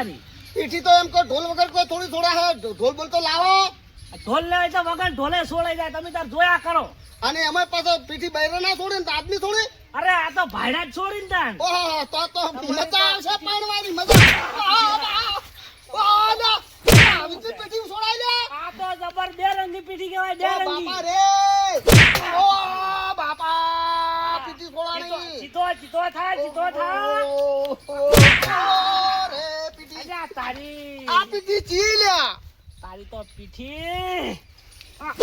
મારી પીઠી તો એમ કહો ઢોલ વગર કોઈ થોડી થોડા હે ઢોલ બોલ તો લાવો. ઢોલ લે તો વગર ઢોલે છોડાઈ જાય. તમે તાર જોયા કરો. અને એમાં પાછો પીઠી બૈરો ના છોડે ને તો આદમી છોડે. અરે આ તો ભાઈડા જ છોડીને તાન. ઓહો તો મજા આવશે પાડવાની મજા. વિજય પીઠી છોડાઈ લે. આ તો જબર બે રંગી પીઠી કહેવાય. બે રંગી. બાપા રે ઓ બાપા પીઠી છોડાણી. સીધો થાય સીધો થાય. રે પીઠી અલ્યા તારી આ પીઠી ચી લ્યા. તારી તો પીઠી. આ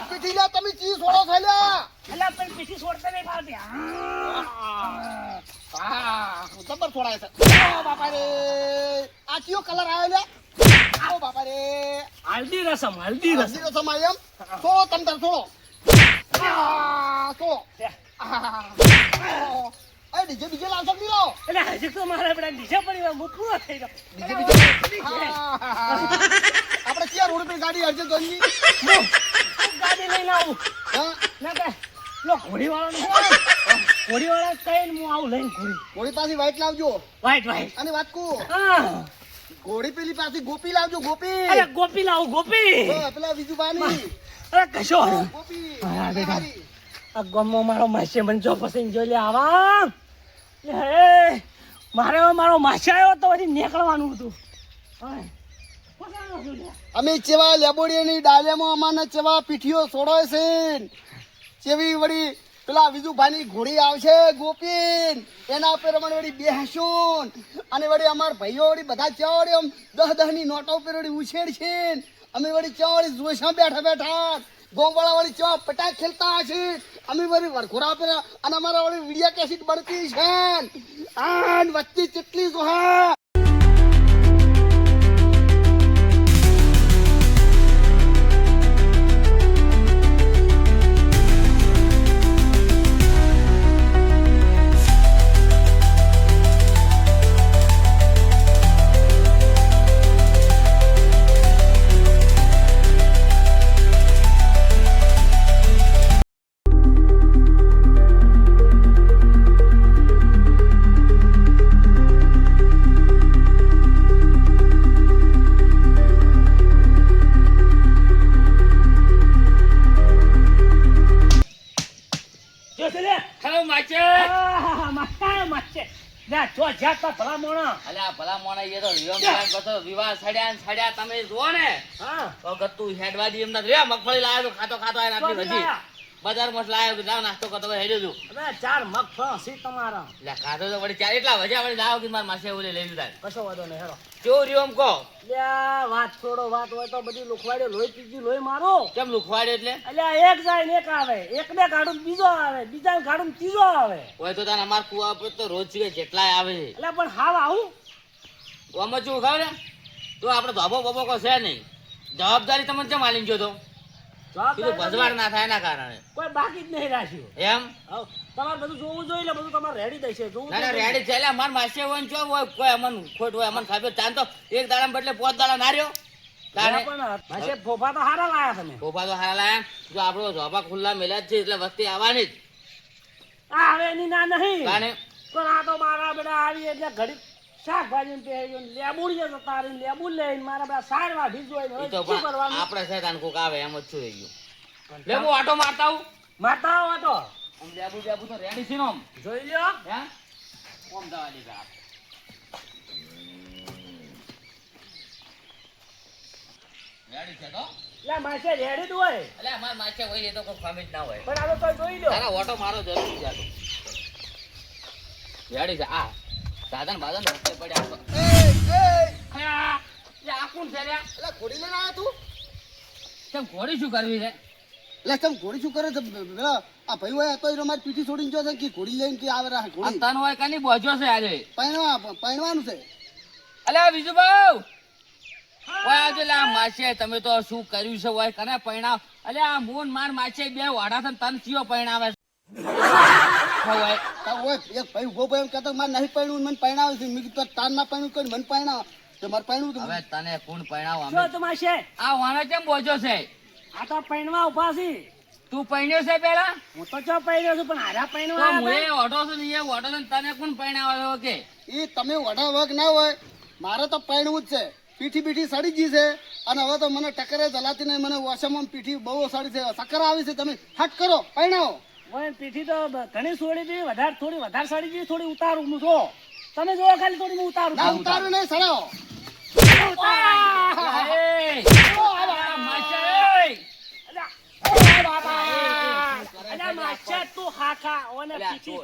પીઠી લ્યા તમે ચી છોડો છો લ્યા. અલ્યા પણ પીઠી છોડતા નહીં ફાવતી. જબર છોડાય છે. ઓ બાપા રે આ કયો કલર આવ્યો લ્યા. ઓ બાપા રે હલ્દી રસમ હલ્દી રસમ. હલ્દી રસમ આવી એમ. છોડો તમ તાર છોડો. છોડો. ડીજે બીજે લાવશો કે નહીં લાવો. એટલે હજી તો મારે બધા નીચે પડી હું પૂરો થઈ ગયો. આપણે ક્યાં રોડ પર ગાડી અર્જન્ટ કરી ગાડી લઈને આવું. ના કે લો ઘોડી વાળો કઈ હું આવું લઈને ઘોડી પાછી વાઈટ લાવજો. White white. અને વાત કહું હા ઘોડી પેલી પાછી ગોપી લાવજો. ગોપી અરે ગોપી લાવું ગોપી. પેલા બીજું બાની અરે કશો ગોપી. હા બેટા આ ગમો મારો માસે મને જો પસંદ જોઈ લે આવા. હે મારો માસે આવ્યો તો હજી નીકળવાનું હતું. અમે ચેવા લેબોડીની ડાલેમાં અમાને ચેવા પીઠીઓ છોડોય છે. ચેવી વળી પેલા બીજું ભાઈની ઘોડી આવશે ગોપીન એના ઉપર અમારે વળી બેહશું અને વળી અમાર ભાઈઓ વળી બધા ચેવાડી આમ 10 ની નોટો ઉપર વળી ઉછેડ છે. અમે વળી ચેવાડી જોઈશા બેઠા બેઠા ગોમવાળા વળી ચેવા પટાક ખેલતા હશે. અમે વળી વરઘોડા પર અને અમારા વળી વિડિયા કેસેટ બનતી છે. આન વચ્ચે કેટલી જોહા વિવાહ સડ્યા તમે જુઓ ને તો ગતું હેડવા દી એમના રે મગફળી લાવ્યો ખાતો ખાતો આને આપી હજી બજાર માં લાવ્યો જાવ નાસ્તો કરતો હેડ્યો છું. અરે 4 મગ ફસી તમારા. એટલે ખાતો તો વળી 4 એટલા વજા વળી લાવ કે માર માસે ઓલે લઈ લીધા. કશો વાંધો નહીં હેરો. કેવો રહ્યો એમ કહો. લ્યા વાત છોડો. વાત હોય તો બધી લુખવાડ્યો લોહી પીજી લોહી મારો. કેમ લુખવાડ્યો એટલે અલ્યા એક જાય ને એક આવે. એક ને કાઢું બીજો આવે. બીજા કાઢું ત્રીજો આવે. હોય તો તારે અમાર કુવા પર તો રોજ જેટલાય આવે છે. એટલે પણ હાવ આવું આમાં શું ખાવ ને તો આપણે ધોબો બોબો કો છે નહીં. જવાબદારી તમને કેમ આલીને ગયો તો કીધું ભજવાડ ના થાય એના કારણે કોઈ બાકી જ નહીં રાખ્યું. એમ તમારે બધું જોવું જોઈએ. બધું તમારે રેડી દેશે. ના રેડી છે. અમાર માસે હોય ને ચો હોય કોઈ અમન ખોટ હોય અમન ખાબે ચાંદ તો એક દાડા બદલે 5 દાડા ના રહ્યો. પણ ફોફા તો હારા લાયા તમે. ફોફા તો હારા લાયા. જો આપણો ધોબા ખુલ્લા મેલા જ છે એટલે વસ્તી આવવાની જ. આ હવે એની ના નહીં કાને પણ આ તો મારા બધા આવી એટલે ઘડી શાકભાજી પહેર્યો લેબુડીએ તો તારી લેબુ લઈને મારા બધા સાર વાઢી જોઈને શું કરવાનું. આપણે શેતાન કોક આવે એમ જ છું રહી ગયું. લેબુ આટો મારતા આવું. મારતા આવો આટો. આમ લેબુ તો રેડી છે ને આમ જોઈ લ્યો. હે કોમ દવા દીધા રેડી છે તો લે માસે રેડી જ હોય. એટલે અમાર માસે હોય એ તો કોઈ ફામી જ ના હોય. પણ આ તો જોઈ લ્યો. તારા ઓટો મારો જરૂરી છે. રેડી છે. આ સાધન બાધન રસ્તે પડ્યા તો આ કોણ છે રે. એટલે ઘોડી લઈને આવ્યા તું. કેમ ઘોડી શું કરવી છે. એટલે તમે ઘોડી શું કરે છે. પેલા આ ભાઈ હોય તો અમારી પીઠી છોડીને જો છે કે ઘોડી લઈને કે આવે રા ઘોડી તન હોય કની બોજો છે આજે પૈણવાનું છે. અલ્યા બીજું બહુ ઓય આજે લા માસે તમે તો શું કર્યું છે ઓય કને પૈણાવ. અલ્યા આ મૂન માર માસે બે વાડા છે તન ચિયો પૈણાવે છે. એક ભાઈ ઉભો ભાઈ એમ કહેતો મારે નહીં પૈણવું મને પૈણાવે છે. મેં કીધું તાર ના પૈણું કોઈ મને પૈણાવ તો મારે પૈણવું. હવે તને કોણ પૈણાવ. શું તમાશે આ વાને કેમ બોજો છે. આ તો પૈણવા ઉભા છે. તું પૈણ્યો છે પેલા. હું તો ચો પૈણ્યો છું પણ હારા પૈણવા હું એ ઓટો છું ને એ ઓટો છે તને કોણ પૈણાવ કે એ તમે વડા વગ ના હોય મારે તો પૈણવું જ છે. પીઠી બીઠી સડી ગઈ છે અને હવે તો મને ટકરે જલાતી નહીં. મને વોશમાં પીઠી બહુ સડી છે. સકર આવી છે. તમે હટ કરો, પૈણાવો. ઓય પીઠી તો ઘણી છોડી દી, થોડી વધારે સડી ગઈ, થોડી ઉતારું હું જો. તમે જોવો ખાલી થોડી હું ઉતારું. ના ઉતારું નહીં, સડાવો. અલ્યા માછા તું હાખા ઓને પીઠી.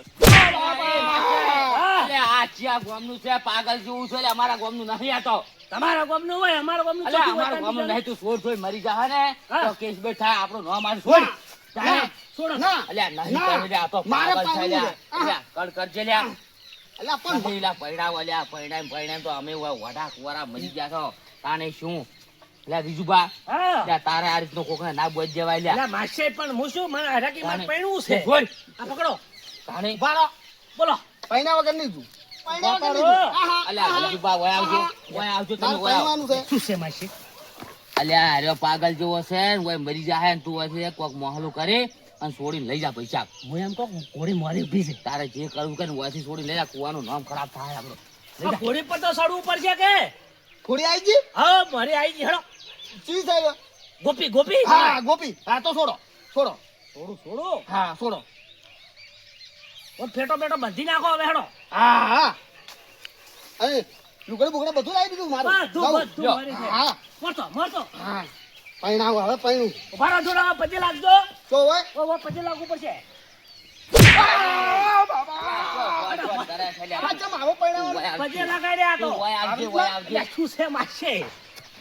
અલે આ ચિયા ગોમનું છે પાગલ જેવું છે. અલે અમારા ગોમનું નહીં આ તો. તમારા ગામનું હોય, અમારા ગામનું અલે ચોખ્ખું અમારા હોય. ગોમનું નહીં. તું છોડ છોડ મરી જા ને હા. તો કેસ બેઠ થાય. આપણું નામ આજ છોડ. ના, છોડો. ના. અલે નહીં ના. કરે લે આ તો મારે પાગલ છે પાડવું લ્યા. છે. લ્યા, કડ કરજે લ્યા. અલ્યા પણ નથી લ્યા પૈડાવ લ્યા પૈડામ તો અમે વડા કુવારા મરી ગયા છો. તાને શું લ્યા બીજુબા હા. લ્યા તારે આ રીતનો કોકને ના બોજ જવાય લ્યા. અલ્યા માછે પણ હું શું મને હરાકી માં તાને. પૈણું છે. છોડ. આ પકડો. તાને ભાડો બોલો. પૈણા વગર નહીં તું. પૈણા વગર નહીં બાપા તું. આહા, અલ્યા આહા. બીજુબા વય આવજો તમે તારે વય આવો. પૈણવાનું છે. શું છે માછે? અલ્યા અરે પાગલ જેવો છે ને વય મરી જાય ને તું હશે કોક મોહલું કરે અને છોડીને લઈ જા પૈસા. હું એમ કહું ઘોડી મારી ઉભી છે. તારે જે કરવું કે વયથી છોડીને લઈ જા. કુવાનું નામ ખરાબ થાય આપણો. લઈ આ જા. ઘોડી પર તો સડવું પડશે કે? થોડી આવી ગઈ? હા મારી આવી ગઈ. હેડો ચી સાહેબ? ગોપી. હા ગોપી. હા તો છોડો. છોડો. હા છોડો. ફેટો બંધી નાખો હવે. હેડો હા હા. અરે લુગડે બુગડે બધું લાવી દીધું મારું. બધું લાવું. મારી છે. હા મરતો. હા. પૈણાવો હવે પૈણું. ઉભા રહો થોડા. પજે લાગજો. તો હોય. પજે લાગવું પડશે. આ બાબા. તારે છે લ્યા. આ ચમ આવો પૈણાવો? વય આવજે. પજે લગાડ્યા તો. તું વય આવજે, વય આવજે. અલ્યા, શું છે માછે?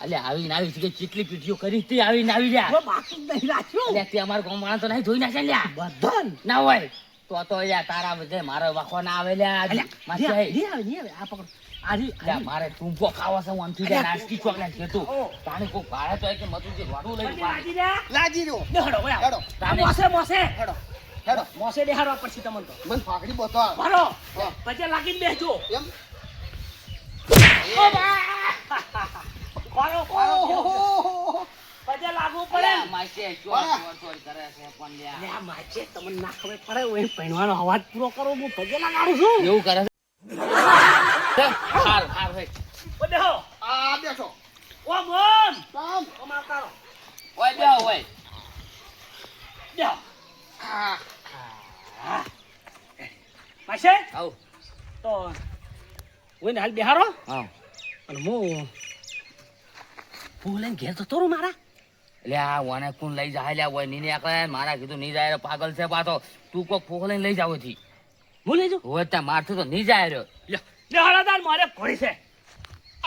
અલ્યા આવીને આવી છે કે કેટલી પીઠીઓ કરી તે આવીને આવી રહ્યા. હવે બાકી જ નહીં રાખ્યું. અલ્યા તે અમારા ગામ વાળા તો નહીં ધોઈ નાખે લ્યા. બધાન. ના હોય તો લ્યા તારા બધે મારો વાખો ના આવે લ્યા. માસી આઈ. નહીં આવે. આ પકડો. લ્યા મારે ટૂંપો ખાવો છે હું આમથી લ્યા નાસ્તી ચોકલેટ કહેતું. ઓ. તાણે કોઈ ભાડે તો કે મતું જે વાડું લઈ પજે લાગી રહ્યા. લાજી રહ્યો. ને હેડો ભાઈ. હેડો. તાને. મોસે. હેડો. હેડો. મોસે દેહાડવા પડશે તમને તો. મને ફાકડી બતાવ. મારો. હા. પજે લાગીને બેસજો. એમ. મારો. ઓહો. પજે લાગવું પડે. અલ્યા માસી ચોર વાહ. ચોર કરે છે પણ લ્યા. અલ્યા, માછે તમને ના ખબર પડે હોય પહેરવાનો અવાજ પૂરો કરો. હું પજે લગાડું છું. એવું કરે છે. હાર ભાઈ. ઓ દેહો. આ બેસો. ઓ મોમ. કામ. ઓ માતારો. ઓય બેહો ઓય. દેહો. હા. માછે આવ. તો હું હાલ બિહારો હા. અને હું લઈને ઘેર જતો રહું મારા. લ્યા વાને કોણ લઈ જાય લ્યા ઓય નીને આકલે મારા કીધું નહીં જાય પાગલ છે પાછો. તું કોક ફોક લઈને લઈ જાવ થી. હું લઈ જાઉં. હોય ત્યાં મારથી તો નહીં જાય રહ્યો. લે હળદાર મારે ઘોડી છે.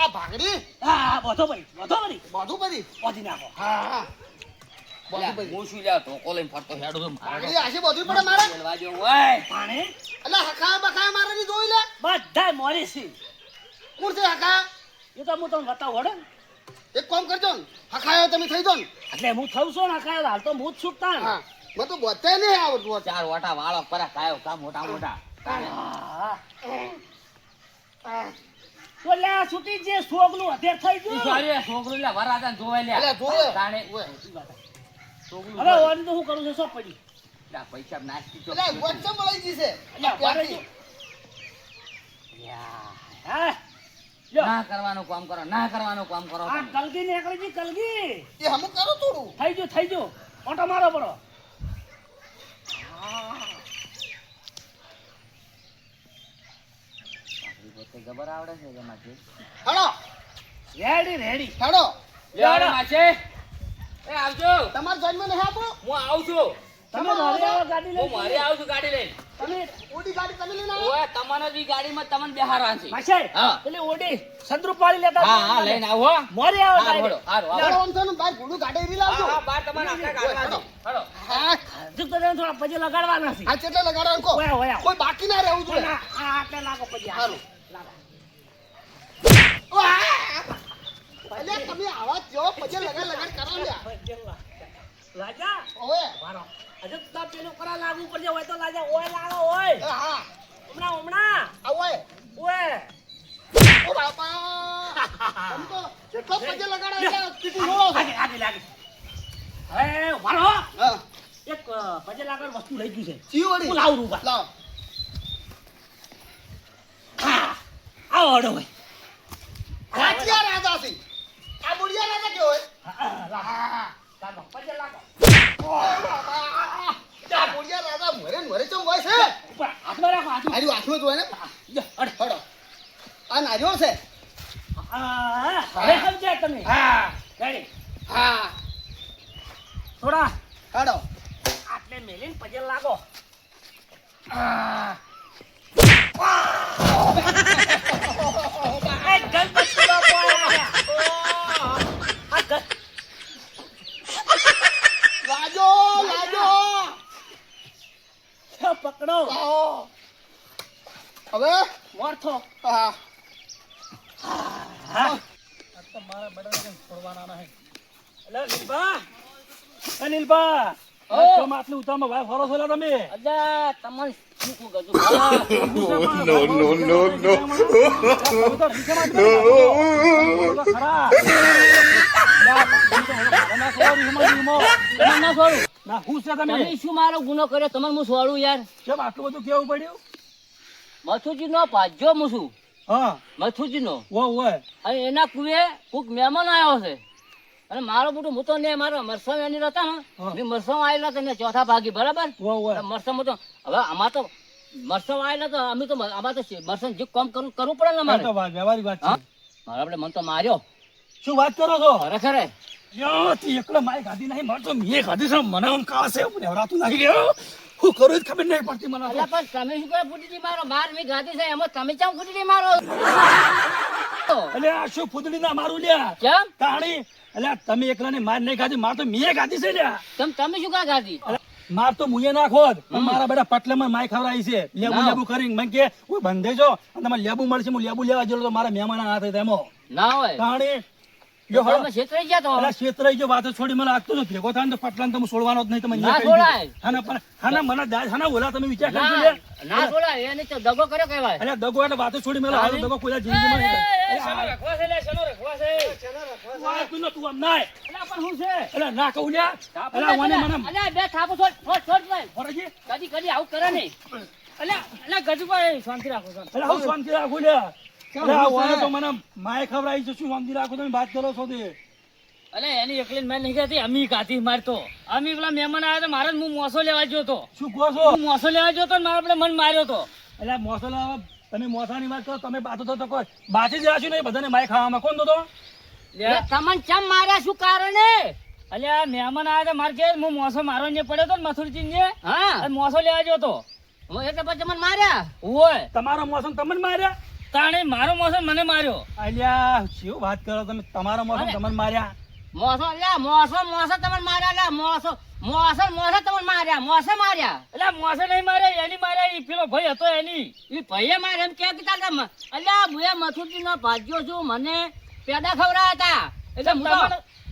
આ ભાગડી. હા બધો પડી. બધું બધી. ઓધી નાખો. હા હા. લ્યા, હું શું લ્યા ધોકો લઈને ફરતો હેડો તો મારે ભાગડી આશી બધું પડે મારે. ખેલવા જેવું હોય. પાણે એટલે હકાય બકાય મારે ની જોઈ લે. બધાય મોરી છે. કોણ છે હકા? એ તો હું તમને બતાવું હડે. એક કામ કરજો ને. હકાયો તમે થઈ જો ને. એટલે હું થઉં છું ને કાંઈ હાલ તો હું જ છૂટતા ને. હા. મને તો બધાય નહીં આવડતું હતું. ચાર વાટા વાળો પરા કાયો કા મોટા. હા. તો લે આ છૂટી જે સોગલું અધેર થઈ ઈ ગયું. સારી છોકરો લ્યા વરાતા જોવાય લ્યા. અલ્યા જોવે. તાણે ઓય. છોકરું હવે જોવે. ઓની તો શું કરું છું સબ પડી. લ્યા, પૈસા નાસ્તી તો એટલે વચ્ચે મળી ગઈ છે. અલ્યા, વારે જો. હા. લ્યો. ના કરવાનું કામ કરો ના કરવાનું કામ કરો આ તમે. કલગી નીકળી ગઈ કલગી. એ હમું કરો થોડું. થઈ ગયું. ઓટો મારો પડો. આપણી પોતે ગબર આવડે છે કે માસી? હાલો. રેડી. હાલો. લ્યો, અરે માસી. એ આવજો. તમારે જન્મ નહીં આપો. હું આવું છું. તમે મારે આવો ગાડી હું લઈ મારે આવું છું ગાડી લઈને. તમે ઓડી ગાડી તમે લઈને આવો. ઓય તમને બી ગાડીમાં તમને બેહારવા છે. માસાઈ હા. પેલી ઓડી સંદ્રુપ વાળી લેતા હા લઈને આવો હો. મોરે આવો હારું, direct. હારું, હારું, હાલો, હારું. આમ છે ને બાર ભૂંડું ગાડી એરી લાવજો. હા, બાર તમારે આખા ગાડવા છે. હાલો. હા. હજુ તો તેને થોડા પજે લગાડવાના છે. આ કેટલે લગાડો એમ કહો. ઓયા. કોઈ બાકી ના રહેવું જોઈએ. આ આટલે લાગો પજે. હારું. લાગો. અલ્યા તમે આવા જો પછી લગાડ કરો લ્યા. રાજા ઓય. મારો હજુ તો પેલું કરા લાગુ પડશે હોય તો લાજા ઓય લાગો ઓય. એ હા. હમણાં આ ઓય. ઓય. ઓ બાપા. તમ તો જેટલો પછી લગાડો એટલે પીટી જોડો છો. આગે. હે મારો હા. એક પજે લાગડ વસ્તુ લઈ ગયું છે. ચીવડી. હું લાવું રૂપા. લાવ. આવો હડો હોય. ક્યાં રાજા છે આ બુડિયા રાજા કેવો હોય લાગો પજે લાગો આ બુડિયા રાજા મરે ચમ હોય છે ઉપર હાથમાં રાખો હાથમાં આર્યો હાથમાં જ હોય ને જા, અડ. હડો આ નાર્યો છે હા હવે સમજ્યા તમે હા રેડી હા થોડા હડો આટલે મેલીને પજે લાગો એ ગણપતિ બાપુ આયા. આ ગ- લાજો લાજો છે પકડો આવો. હવે મોરથો હા હા આ તો મારા બડાને છોડવાના નહીં એટલે નીલબા એ નીલબા ઓ. તમે આટલું ઉતામાં ભાઈ ફરો છો લે તમે અલ્યા તમને શું કહું ગજુ તમે શું મારો ગુનો કર્યો તમને હું સોડું યાર આટલું બધું કેવું પડ્યું મથુજી નો ભાજ્યો હું છું હા મથુજી નો ઓય અને એના કુએ કોક મહેમાન આવ્યો છે અને મારો બધું હું તો ને મારો મરસમ એની હતા ને હા. મેં મરસમ આવેલા હતા ને ચોથા ભાગી બરાબર ઓય મરસમ તો હવે આમાં તો મરસમ આવેલા તો અમે તો આમાં તો મરસમ જે કામ કરવું પડે ને મારે વ્યવહારિક વાત હા છે મારા આપણે મન તો માર્યો શું વાત કરો છો ખરેખર યો તી એકલો માય ગાધી નહીં માર તો મીએ ગાધી છે મને આમ કાસે નેવરાતું નહીં રહ્યો હું કરું જ ખબર નહીં પડતી મને અલ્યા પણ તમે શું કરે ફૂટીજી મારો માર મેં ગાધી છે એમાં તમે ચમ ફૂટીજી મારો એટલે આ શું ફૂદડી ના મારું લ્યા કેમ તાણી એટલે તમે એકલાને માર નહીં ખાધી માર તો મીએ ગાધી છે લ્યા તમે શું કા ગાધી માર તો મુયે નાખો જ પણ મારા બેટા પટલામાં માય ખવરાઈ છે લેબુ ના. લેબુ કરીને મને કે હું બંધે છો અને તમારે લેબુ મળશે હું લેબુ લેવા જેલો તો મારા મહેમાન હાથે તેમાં ના હોય તાણી યો હળો તમે છેતરાઈ ગયા તો અલા ક્ષેત્રઈ જો વાતો છોડી મને લાગતું નથી ભેગો થાય ને તો પટલાને તો હું છોડવાનો જ નહીં તમે ના છોડાય. હાના મને દાજ હાના ઓલા તમે વિચાર કરજો ના લે ના બોલાય એને તો દગો કર્યો કહેવાય અલ્યા દગો એટલે વાતો છોડી મેલો હાલો દગો કોઈ જિંદગીમાં નહીં વાહ, તું ન તું આમ નાય અલ્યા ના કહું લ્યા અલ્યા મને મને અલ્યા બે થાપો છોડ છોડ છોડ ભાઈ ફરજી કદી કદી આવું કરે નહીં અલ્યા ગજુભાઈ શાંતિ રાખો શાંતિ અલ્યા હું શાંતિ રાખું લ્યા અલ્યા ઓને તો મને માય ખવરાઈ છે શું શાંતિ રાખો તમે વાત કરો છો તે અલ્યા એની એકલી મેં નહીં ખાતી અમી કાતી મારતો અમી પેલા મહેમાન આવ્યા તો મારે હું મોસો લેવા ગયો તો શું કહો છો હું મોસો લેવા ગયો તો ને મારા આપણે મન માર્યો તો અલ્યા મોસો લાવો તમે મોસાની વાત કરો તમે બાતો તો કોઈ બાચી જ રાખ્યું નહીં બધાને માય ખાવામાં કોણ તો તમને ચમ માર્યા શું કારણે અલ્યા મહેમાન આવ્યા તો મારે કે હું મોસો મારવા ને પડ્યો તો ને મથુરજી ને હા મોસો લેવા ગયો તો એટલે પછી મને માર્યા હોય તમારો મોસમ તમને માર્યા તાણે મારો મોસો મને માર્યો અલ્યા શું વાત કરો તમે તમારો મોસમ અરે. તમને માર્યા મોસો અલ્યા મોસો મોસો તમને માર્યા અલ્યા મોસો મોસો મોસો તમને માર્યા મોસે માર્યા એટલે મોસે નહીં માર્યા એની માર્યા ઈ પેલો ભાઈ હતો એની ઈ ભાઈએ માર્યા એમ કે કીધા તમે અલ્યા ભુયા મથુરજી નો ભાગ્યો છું મને પેડા ખવડાયા હતા એટલે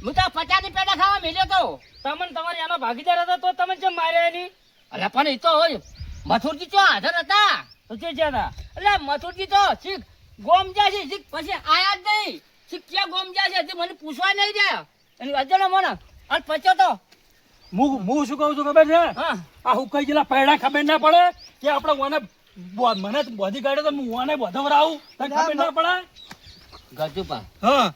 હું તો 50 ની પેડા ખાવા મેલ્યો તો તમને તમારી આનો ભાગીદાર હતો તો તમે કેમ માર્યા એની અલ્યા પણ ઈ તો હોય મથુરજી તો હાજર હતા તો જે હતા એટલે મથુરજી તો શીખ ગોમ જાય છે શીખ પછી આયા જ નહીં શીખ ક્યાં ગોમ જાય છે હજી મને પૂછવા નહીં જાય એની અજનો મને અને પચ્યો તો હું શું કહું છું ખબર છે હા આ હુકાઈ ગયેલા પૈડા ખબર ના પડે કે આપણે ઓને મને બોધી કાઢે તો હું ઓને બોધવરાવું તને ખબર ના પડે ગજુપા હા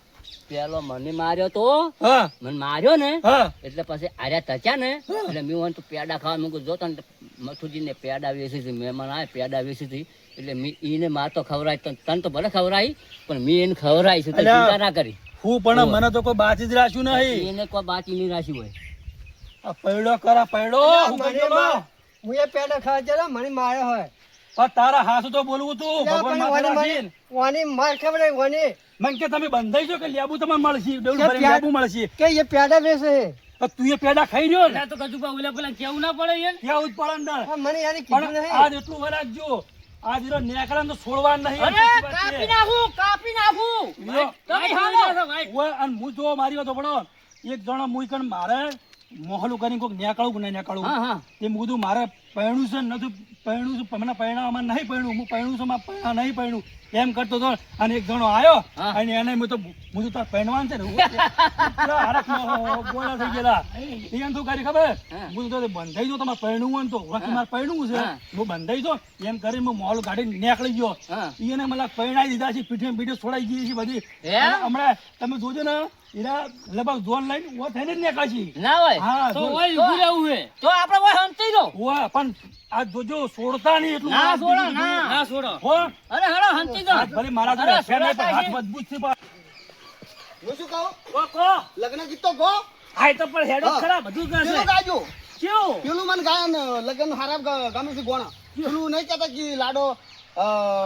પેલો મને માર્યો તો હા મને માર્યો ને હા એટલે પછી આર્યા તચ્યા ને એટલે મેં મને તો પેડા ખાવા મૂકું જો તને મથુજીને પેડા વેચી હતી મહેમાન આવે પેડા વેચી હતી એટલે મેં એને માર તો ખવડાય તને તો ભલે ખવડાવી પણ મેં એને ખવડાવી છે અલ્યા. ચિંતા ના કરી હું પણ મને તો કોઈ બાચી જ રાખ્યું નહીં એને કોઈ બાકી નહીં રાશી હોય આ પૈડો કરા પૈડો હુકાઈ ગયેલો હું એ પેડા ખાવા જરા મને માર્યો હોય પણ તારા હાસુ તો બોલવું તું ભગવાન માથે રાખીને. વાની માર ખબર વાની મને કે તમે બંધાઈ છો કે લેબુ તમને મળશે ડેવડું કે ભરીને લેબુ મળશે કે એ પેડા બેસે તો તું એ પેડા ખાઈ રહ્યો ને તો કજુપા ઓલા પેલા કેવું ના પડે યાર ત્યાં જ પડે ને મને યાર પણ આજ એટલું વરાગજો આજ હીરો નેકળે ને તો છોડવા નહીં અરે કાપી નાખું લ્યો. તમે હાલો ઓય, અને હું જો મારી વાત પડો એક જણો મુઈ કણ મારે મોહલું કરીને કોઈક નેકાળું કે નહીં નેકાળું હા હા તે મું કીધું મારે પરણું છે નથી પરણું છું મને પરણાવવામાં નહીં પરણું હું પરણું છું મારે પરણા નહીં પરણું એમ કરતો હતો અને એક જણો આવ્યો અને એને હું તો તાર પરણવાનું છે ને એટલા હરખમાં ગોળા થઈ ગયેલા એમ શું કરી ખબર હું તો બંધાઈ જો તમારે પરણવું હોય ને તો મારે પરણવું છે હું બંધાઈ જો એમ કરીને હું મોલ ગાડી નીકળી ગયો એને મને પરણાઈ દીધા છે પીઠે છોડાઈ ગઈ છે બધી હમણાં તમે જોજો ને એના લગભગ ઝોન લઈને ઓ થઈને જ નીકળશી ના હોય હા તો હોય ઊભું રહેવું હે તો આપણે હોય હંતી દો ઓય પણ આ જોજો છોડતા નહીં એટલું ના છોડો ના છોડો હો અરે હળો હંતી દો હાથ ભલે મારા જોડે છે નહીં પણ હાથ મજબૂત છે પણ હું શું કહું કો લગ્ન ગીત તો ગો આ તો પણ હેડો ખરા બધું પેલું કરશે ગાજો કેવું પેલું મને ગાયન લગ્ન હારા ગમે છે ગોણા પેલું નહીં કહેતા કે લાડો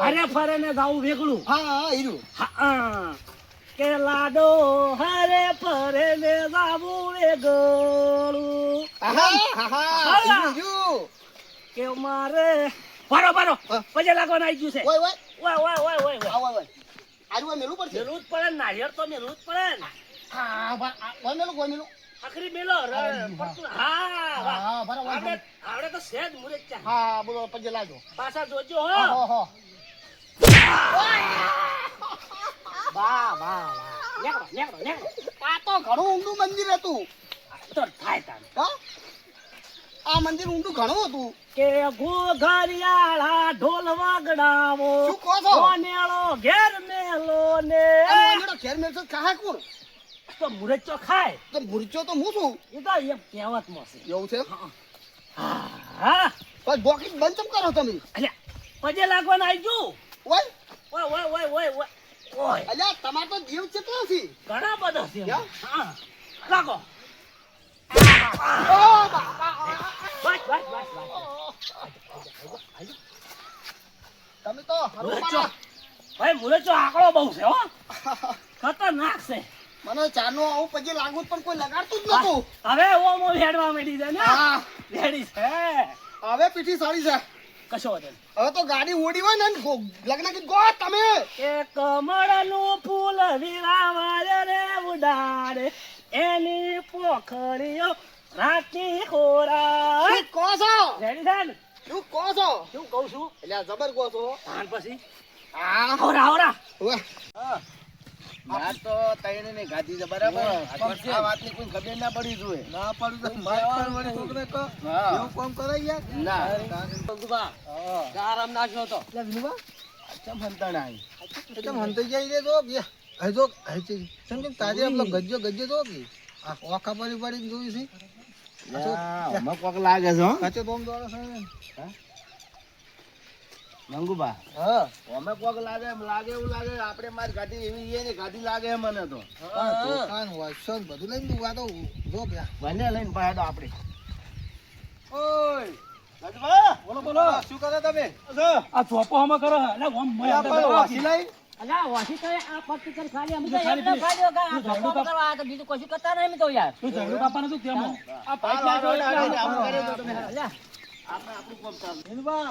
અરે ફરે ને ગાવું વેગળું હા હા હીરું હા કે લાડો હરે ફરે ને ગાવું વેગળું કે મારે ભરો ભરો પછી લાગવાનું આવી ગયું છે ઓય ઓય ઓય ઓય ઓય ઓય આવો ઓય આરું મેલું પડશે મેલું જ પડે ને નારિયેળ તો મેલું જ પડે ને હા ઓય મેલું કોઈ મેલું આખરી મેલો પડતું હા હા બરાબર આવડે તો સહેજ મુરત ચા હા બોલો પગે લાજો પાછા જોજો હો હો હો વાહ વાહ વાહ નેકળો નેકળો આ તો ઘણું ઊંડું મંદિર હતું તો થાય તાન હા આ મંદિર ઊંડું ઘણું હતું કે ઘોઘરિયાળા ઢોલ વગડાવો શું કહો છો? કોનેળો ઘેર મેલો ને આ મંદિરનો ઘેર મેલસો ખાય કોણ તો મુરત તો ખાય તો મુરચો તો હું છું એ તો એમ કહેવતમાં છે એવું છે હા બસ બોકી બંધ ચમ કરો તમે અલ્યા પજે લાગવાનું આવી ગયું ઓય ઓય ઓય ઓય ઓય ઓય ઓય અલ્યા તમાર તો જીવ ચેટલો છે ઘણા બધા છે ક્યાં? હા લાગો ઓ બાપા બસ બસ બસ બસ તમે તો હરો મુરત મારા. ભાઈ મુરત આંકડો બહુ છે હો ખતરનાક છે મને ચાનો આવું પછી લાગુ પણ કોઈ લગાડતું જ નતું હવે ઓમ હેડવા માંડી છે ને હા રેડી છે હવે પીઠી સાડી છે કશો વધે હવે તો ગાડી ઓડી હોય ને લગ્ન ગીત ગો તમે એ કમળનું ફૂલ વિરાવાય રે ઉડાડે એની પોખડીઓ રાતી ખોરા શું કહો છો રેડી છે ને શું કહો છો શું કહું છું એટલે જબર કહો છો આન પછી હા આવરા આવરા ઓય વાત તો તઈને ને ગાધી છે બરાબર આ વાતની કોઈ ખબર ના પડી જોઈએ ના પડું તો માર વળી છોકરે કો હા. એવું કામ કરે યાર ના બંગુબા ગારામ નાખ્યો તો એટલે વિનુબા ચમ હંતાણા આવી એટલે હંતાઈ જાય રે તો બે હજો હજે કેમ કે તાજે આપણો ગજ્જો તો કે આ ઓખા પડી પડી જોઈ છે મને કોક લાગે છે હો કાચો બોમ દ્વારા છે મંગુબા હા અમે કોક લાગે એમ લાગે એવું લાગે આપણે મારી ગાડી એવી એ ને ગાડી લાગે મને તો દુકાન વાસણ બધું લઈને તું આ તો જો કે બંને લઈને પાડો આપણે ઓય રાજભા બોલો બોલો શું કરે તમે આ ચોપો હમણાં કરો એટલે ઓમ મય અંદર આપણે બેઠો વાસી રાખી. લઈ અલા વાસી તો આ પટ્ટી કર ખાલી અમે તો ખાલી એમને પી. ખાલી કા તું ઝાડુ કામ કરવા આ તો બીજું કશું કરતા નહીં અમે તો યાર તું ઝાડુ કાપવાનું હતું તેમાં આ ભાઈ આવો, આવો, આવો, આવો, કરે તો તમે. અલ્યા આપણે આપણું કામ ચાલુ વિનુબા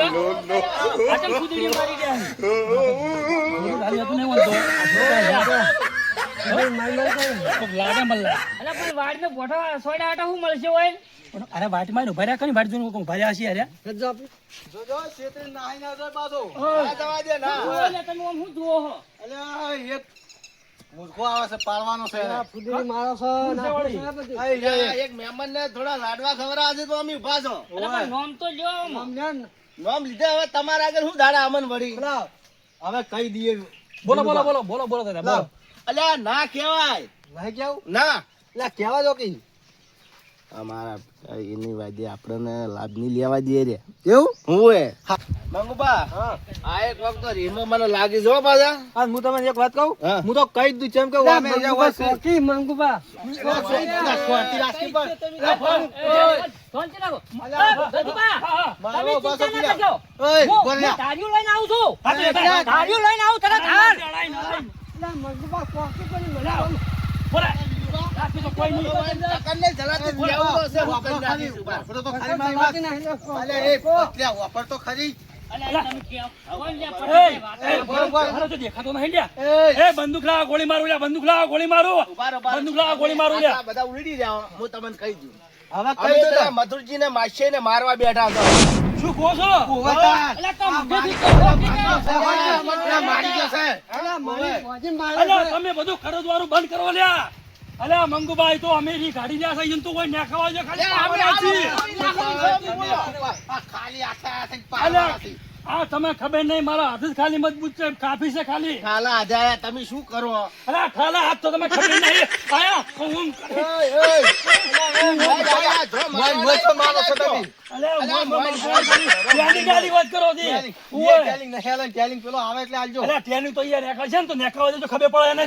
આટમ કુદડી મારી ગયા બધું ખાલી હતું નહીં વાંધો. કોક લાગે મને લાગે. અલા પણ વાડ મે બોઠા સોડા આટા શું મળશે હોય પણ અરે વાટમાં ઉભા રહ્યા કઈ વાટ જોઈને કોક ભાર્યા હશે અરે જોજો શેતરી નાહી ના જાય પાછો ના જવા દે ના એટલે તમે આમ શું જુઓ છો અલ્યા એક મુરખો આવે છે પાડવાનો છે ફુદરી માણસ આ એક મહેમાન ને થોડા લાડવા ખવડાવે છે તો અમે ઉભા છો અલા પણ નોમ તો જો નામ લીધે હવે તમારા આગળ શું દાડા અમન વળી હવે કહી દઈએ બોલો બોલો બોલો બોલો બોલો દાદા બોલો અલ્યા ના કહેવાય નહીં કેવું ના એટલે કેવા જો કઈ અમારા એની વાજે આપણને લાભ નહીં લેવા દે રે કેવું હું એ મંગુબા આ એક વખત રીમાં મને લાગી જો પાછા હા હું તમને એક વાત કહું હા. હું તો કહી જ દઉં છું એમ કે અમે સોકી મંગુબા ફોન ચલાવો ગજુબા તમે ચિંતા ના કરજો હું ધાર્યું લઈને આવું છું ધાર્યું લઈને આવું તરત હાલ અલ્યા, તમે કેવો? કોણ લે એ, પટાઈ વાત? હાલો તો દેખાતો નહીં લ્યા. એ બંદૂક લાવો, ગોળી મારું લ્યા, બંદૂક લાવો, ગોળી મારું. બંદૂક લાવો, ગોળી મારું લ્યા. આ બધા ઉડી જાઓ હું તમને કહી દઉં હવે અમે કઈ પેલા મથુરજીને માસીને મારવા બેઠા હતા શું કહો છો? અલ્યા, તો મોઢેથી કહો કે મારી જશે અલ્યા, તમે બધું ખરદવાનું બંધ કરો લ્યા. અલ્યા મંગુભાઈ તો અમેરી ગાડી લ્યા છે, ઈન તો કોઈ નેખાવા છે, ખાલી પાવડા છે. ખાલી આખા અલ્યા, આ તમે ખબર નહીં, મારા હાથ જ ખાલી મજબૂત છે, કાફી છે ખાલી. ખાલા આધાયા તમે શું કરો અલ્યા ઠાલા હાથ તો તમે ખબર નહીં. આયા હું અલ્યા ગાડી વાત કરો છી. ઓય. અલ્યા ટ્રેનિંગ તો યાર નેખા છે ને, તો નેખાવા દે તો ખબર પડે એને.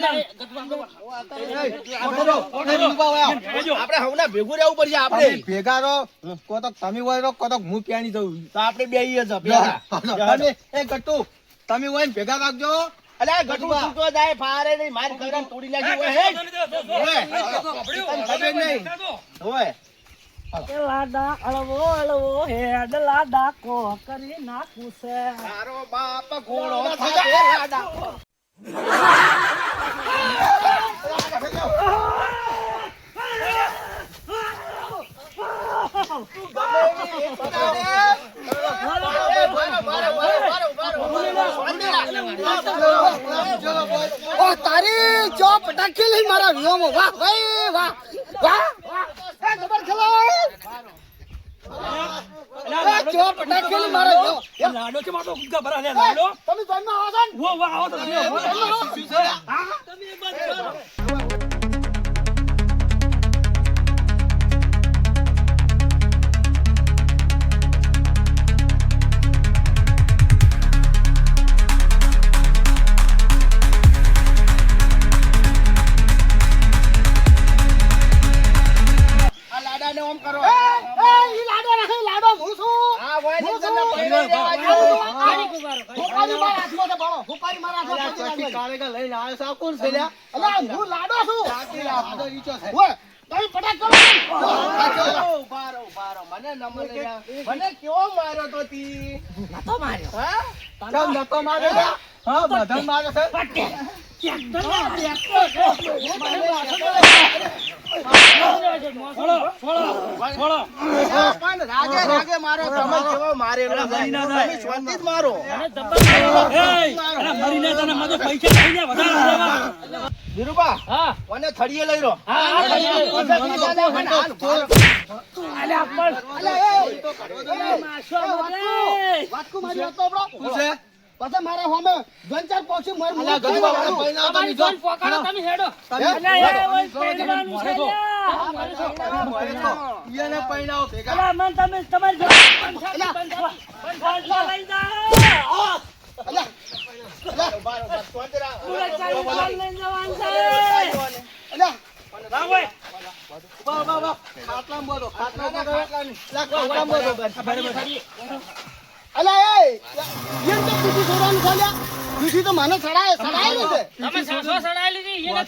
આપણે હવના ભેગું રહેવું પડશે આપણે ભેગા રહો કોતક તમે હોય રહો કોતક હું પ્યાણી જઉં તો આપણે બે જ ભેગા તમે એ ગટ્ટુ તમે હોય ને ભેગા રાખજો અલ્યા ગટુ છૂટો જાય ફારે નહીં માર કરીને તોડી નાખ્યું હોય હે ખબર નહીં હોય એ લાડા અળવો અળવો હેડ લાડા કો કરી નાખું છે. તારો બાપ ઘોડો થશે લાડા ઓ તારી જો પટાકી લઈ મારા વિયોમાં વાહ ભાઈ વાહ વાહ એ જબર ખેલાય જો પટાકી લઈ મારા વિયો લાડો છે માટો કુદકા ભરા લે લાડો. તમે જન્મ આવો છો ને વો વાહ આવો તો તમે. આ લાડાને ઓમ કરો એ ઈ લાડો રાખે લાડો હું છું હા હોય ને તને પૈણે હુપારી દેવા મારા હાથમાં છે બાળો હુપારી મારા હાથમાં છે કાળેગા લઈને આવ્યો છે આ કોણ છે લ્યા અલા હું લાડો છું લાડો ઈચો છે ઓય તમે પટાક કરો ઉભારો મને નંબર લઈ મને કેવો માર્યો તો તી નતો માર્યો. હા કેમ નતો મારે હા બધા મારે છે છોડો છોડો. પણ રાગે રાગે મારો તમે કેવો મારેલો મરી ના તમે જાય. શાંતિ જ મારો એ અરે મરીને તને મજો પૈસા લઈ લે વધારે લેવા. ધીરુબા હા મને થળીએ લઈ રો હા અલ્યા પણ વાટકું મારી હતો બ્રો શું છે પછી મારે હોમે ગંચાર પોક્ષી મર અલા ગજવા વાળો પૈણા તમે જો પોકાડો તમે હેડો અલ્યા એ ઓય પહેરવાનું છે લ્યા. ઈયાને પૈણાઓ ભેગા અલ્યા મન તમે તમારી જોડે પંચા લઈ જાઓ. બરાબર સ્વતંત્ર પૂરા ચાલી ચાલી લઈને જવાનું છે. અલ્યા રામ ભાઈ ખાટલામાં બોલો ખાટલામાં ફરી. અલ્યા એ એમ તો પીઠી છોડવાનું છે લ્યા પીઠી તો મને સડાયેલી છે તમે સાસો સડાયેલી છે એને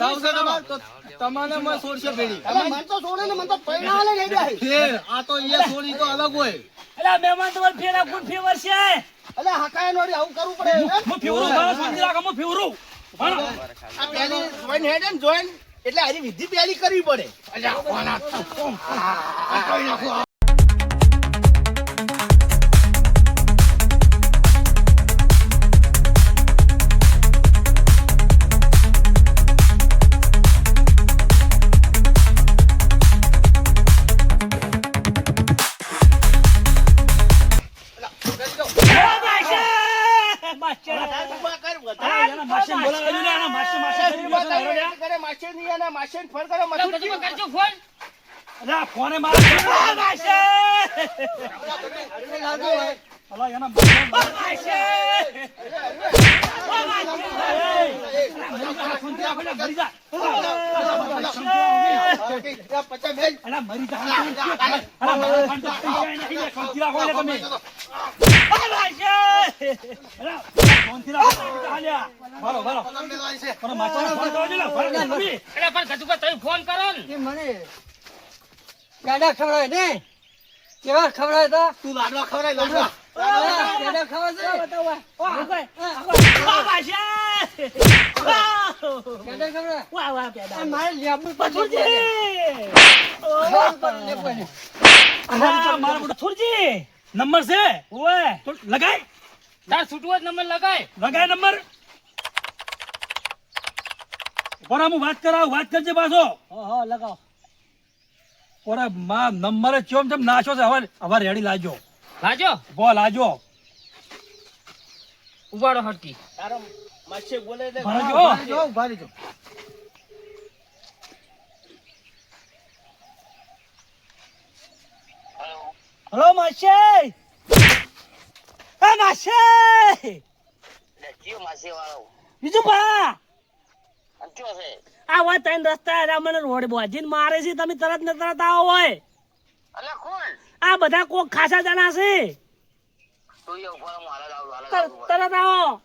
તમને મને છોડશે ભેડી મને તો છોડે ને મને તો પૈણાવાલે લઈ જાય આ તો એ છોડી તો અલગ હોય અલ્યા મહેમાન તમારે ફેરા કોણ ફેવર છે? અલ્યા હકાય નોડી આવું કરવું પડે હું ફેવરું મારા શાંતિ રાખો, હું ફેવરું. હાલો. આ પેલી જોઈન હેડ ને જોઈન એટલે આની વિધિ પેલી કરવી પડે માસી ફોન કરો તમે કરજો ફોન અલ્યા ફોને મારા અલા એના ફોન કરો ને મને ગાડા ખવડાય ને કેવા ખવડાય તા તું લાડવા ખવડાય લાડવા બતાવો, વાહ, વાહ, માસ્યા. વાહ, વાહ, પેડા. મથુરજી. અલા, મારા મોટા થુરજી નંબર છે ઓય. તો લગાય તાર છૂટવો જ નંબર લગાય. લગાય નંબર પોરા હું વાત કરાવ વાત કરજે પાછો હા, લગાવો. પોરા માં નંબર ચોમ ચમ નાશો છે હવે હવે રેડી લાજો લાજો બોલ લાજો ઉભાડો હટકી. તારો માસે બોલે ને ભરજો. ઉભા રહેજો. હલો, માસ્યા. એ માસ્યા. બીજું ભા. આ વાત ત્રણ રસ્તા હતા, મને રોડ બોજીને મારે છે, તમે તરત ને તરત આવો હોય. આ બધા કોક ખાસા જણા છે. તરત આવો.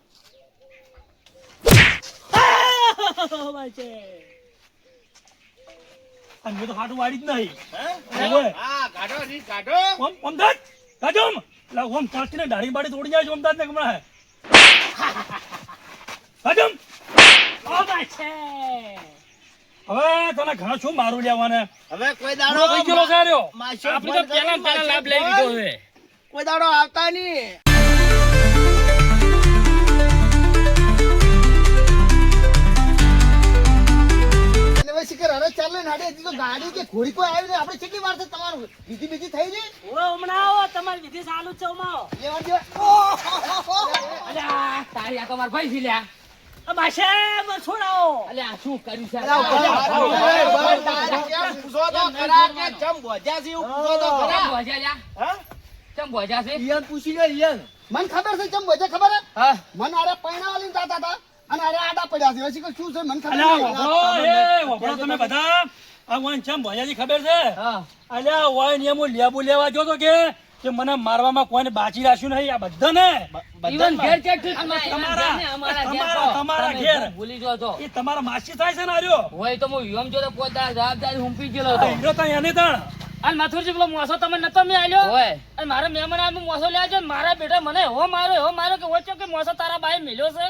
અને મેં તો હાટું વાળી જ નહીં હે? ઓય. હા કાઢો રીત કાઢો ઓમ ઓમદાદ કાજોમ લા ઓમ કાચીને દાઢી બાડી તોડી જાય છે ઓમદાદ ને કમણા હે કાજોમ ઓ માસ્યા. હવે તને ઘણો શું મારું લેવાને હવે કોઈ પૂરો દાડો થઈ ગયેલો છે આર્યો. માસે આપણે તો પેલા ને પેલા લાભ લઈ લીધો છે. કોઈ દાડો આવતા નહીં અને હવે શિખર હવે ચાલે ને હાડે હજી તો ગાડી કે ઘોડી કોઈ આવી ને આપણે કેટલી વાર છે તમારું બીજી બીજી થઈ ગઈ ઓય, હમણાં આવો, તમારી વિધિ ચાલુ જ છે, હમણાં આવો. લેવા દે અલ્યા તારી આ તો મારા ભાઈ છે લ્યા. આ માસ્યા, મને છોડાવો. અલ્યા આ શું કર્યું છે? અલ્યા, ઉભા રહો, ઉભા રહો, ઉભા રહો. કેમ પૂછો તો ખરા કે ચમ બોજ્યા છે એવું પૂછો તો ચમ ખરા ભોજા લ્યા? હા ચમ ભોજા છે? ઈયન પૂછી લે ઈયન મને ખબર છે કેમ વજે ખબર હે હા. મને આરે પૈણા લઈને જાતા હતા અને આરે આડા પડ્યા છે હવે શિખર શું છે મને ખબર અલ્યા નહીં. વપરો એ વપરો તમે બધા આ વન ચમ ભજાજી ખબર છે હા. અલ્યા ઓય ને હું લેબુ લેવા જો તો કે મને મારવામાં કોઈને બાચી રાખ્યું નહીં આ બધાને ઈવન ઘેર ચેક થી તમારા અમારા ઘેર તમારા તો. તમારા તમે ઘેર ભૂલી જો તો એ તમારા માસી થાય છે ને આર્યો હોય તો હું યુમ જોતો પોતા જવાબદારી હુંપી ગયેલો હતો. આ હીરો તો એને તણ અને મથુરજી પેલો મોસો તમે નતો મેં આલ્યો. હોય અને મારા મહેમાન આમ મોસો લેવા છે, મારા બેટા મને એવો માર્યો કે ઓછો કે મોસો તારા બાએ મેલ્યો છે.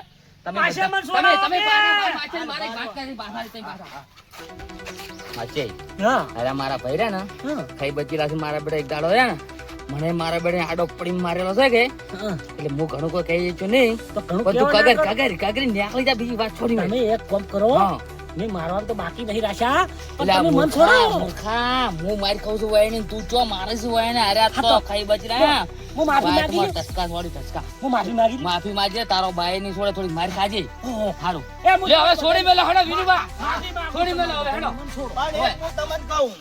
તમે માસે મને તમે છોડાવો તમે કે? પાછળ મારી વાત કરી પાછળ તમે પાછળ. માચે હા, અરે મારા ભાઈ રે ને હા, ખાઈ બચી રાખ મારા બેટા એક દાડો રે ને મને મારા બેટા આડો પડી મારેલો છે કે હા. એટલે હું ઘણું કોઈ કહી છું નહીં તો ઘણું બધું કહેવા ના કાગર કરો. કાગર નીકળી જા બીજી વાત છોડી તમે એક કામ કરો, હા. મેં મારવાનું તો બાકી નહીં રાખ્યા, પણ એટલે આ તમે મન મૂર્ખા, છોડો. મૂર્ખા, હું માર ખાઉં છું વાય ને તું ચો મારે છું વાય ને અરે આ તો ખાઈ બચી રહ્યા હું માફી વાય માંગી તમારે ટસકા છોડી ટસકા હું માફી માંગી લઈશ. માફી માંગજે તારો બાય ની છોડે થોડી માર ખાજે ઓહો. હારું એ હું લે હવે છોડી મેલો હેડો વિનુબા માફી માંગુ છોડી છું. મેલો હવે હેડો મન છોડો. પણ એક હું તમને કહું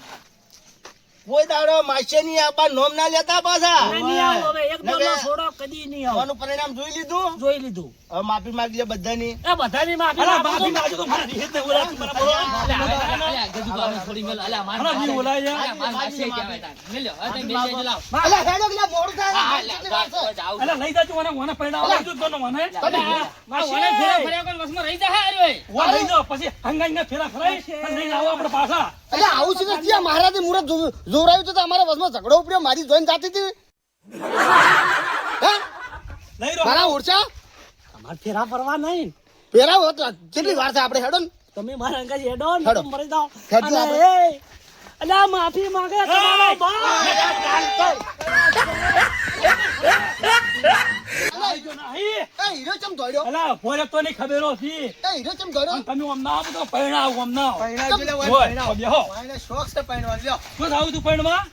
કોઈ દાડો માસે ની આપા નોમ ના લેતા પાછા નહીં આવો હવે, એક બોલો નકે- છોડો, કદી નહીં આવો. આનું પરિણામ જોઈ લીધું જોઈ લીધું. હવે માફી માંગજે બધાની એ બધાની માફી અલા માંગુ છું. માફી માંગજો તો મારી હેત ને બોલાતું મને બોલો અલ્યા ગજુ તો હવે છોડી મેલો અલ્યા માર અલા જી બોલાય અલ્યા માર માસી કહેવાય તાર મેલ્યો હવે તમે મેલ લેજો લાવ અલ્યા, હેડો કે મોડું થાય હા ને, અલ્યા કેટલી વાર છે? જાવ અલા લઈ જાજો મને પૈણા આવજો તો મને આ ઓને ફેરા ફર્યા કોણ વસમાં રહી જા હાર્યો એ વા લઈ જાઓ પછી હંગાઈને ફેરા ફરાઈ અને લઈને આવો આપણે પાછા અલ્યા, આવું છે કે ત્યાં મહારાજે મુરત જોવરાયું તો અમારા વસમાં ઝઘડો ઉપડ્યો મારી જોઈને જાતી હતી હે લઈ રહો મારા ઓરછા અમારે ફેરા ફરવા નહીં. પેરા હોત કેટલી વાર છે આપણે હેડો ને તમે મારા અંગાજ હેડો ને હેડો. તમે મરી જાઓ. હેડજો અને આપણે. એ, અલ્યા માફી માંગે તમારો બાપ. જો નહીં એ હીરો ચમ દોડ્યો અલા ભોરે તો નહીં ખબર હતી એ હીરો ચમ દોડ્યો તમે ઓમના આવો તો પૈણા આવો ઓમના પૈણા બેહો શોખ છે પૈણવા લ્યો શું આવું તું પૈણમાં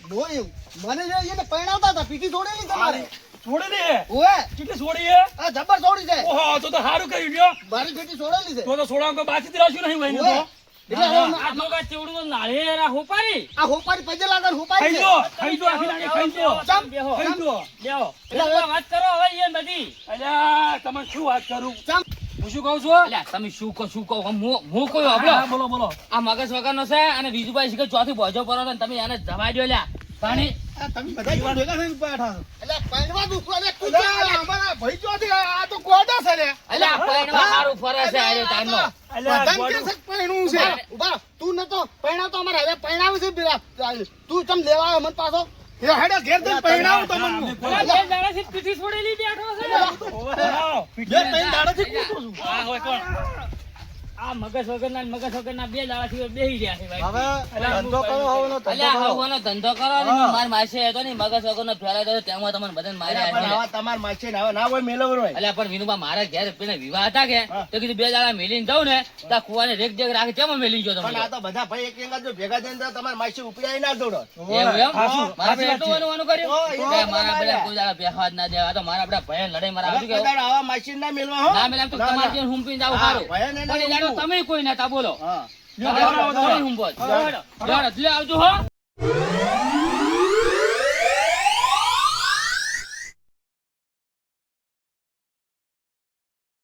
ડોયું મને જો એને પૈણાવતા હતા પીટી છોડેલી તમારે છોડી દે ઓએ કેટલી છોડી હે આ જબર છોડી છે ઓહો તો સારું કર્યું લ્યો મારી પીટી છોડેલી છે તો છોડાવ કોઈ બાકી રાખ્યું નહીં હોય ઓએ. એટલે હવે આ તો કાંઈ ચેવડું તો નાળિયેરા હોપારી. આ હોપારી પજે લાગર હોપારી ખાઈ જો આખી લાગે ખાઈ જો ચમ બેહો, ખાઈ જો બેહો. એટલે વાત કરો હવે એ બધી. અલ્યા તમે શું વાત કરું ચમ હું શું કહું છું અલ્યા તમે શું કહો હું કોઈ હબળો હા, બોલો બોલો આ મગજ વગરનો છે અને બીજુભાઈ શીખે ચોથી બોજો પર હતો ને તમે એને જવા દો લ્યા પાણી તમે બધા ભેગા થઈને બેઠા એટલે પૈણવા દુખવા લે તું છો અમારા ભાઈ ચોથી આ તો ગોડા છે રે અલ્યા પૈણવા હારું ફરે છે આર્યો ટાઈમનો અલ્યા બધાને ગોડું. કે છે પૈણું છે ઉભા તું નતો પૈણાવ તો અમારે હવે પૈણાવ છે તું ચમ લેવા આવ્યો મન પાછો એ હેડો ઘેર જઈને પહેણાવું તમને અમે હું. કોઈ- બે દાડાથી પીઠી છોડેલી બેઠો છે ઓહો, બે ત્રણ દાડાથી કૂદો છું. આ હોય કોણ આ મગજ વગરના બે દાડાથી બેહી રહ્યા છે ભાઈ ધંધો કરો હોવાનો અલ્યા હવાનો ધંધો કરો ને માર માસે હતો ને મગજ વગરનો ફેલાઈ ગયો તેમાં તમને બધાને માર્યા પણ છે આવા તમાર માસે ને આવા ના હોય મેલવર હોય અલ્યા પણ વિનુબા મારા ઘેર પેલા વિવાહ હતા કે તો કીધું બે દાડા મેલીને જાઉં ને તો કુવાને રેક જેક રાખે તેમાં મેલી ગયો પણ તમે આ તો બધા ભાઈ એક એક જો ભેગા થઈને તો તમાર માસે ઉપડાઈ ના દોડો એવું એમ હાચું, મારે હાચી એટલું વાનું કર્યું ઓ, એ મારા પેલા કોઈ દાડા બેહવા જ ના દેવા આ તો મારા બધા ભય લડાઈ મારા હવે આવશું કોઈ કે દાડો આવા માસે ના મેલવા હો ના મેલા તો ના, તમારે ના. જેમ હુંપીને જાવ હા, સારું ભય ને ના પણ એ દાડો હુંપવું. તમે કોઈ નતા બોલો હા તમે હુંપો જ. હા. એટલે આવજો હો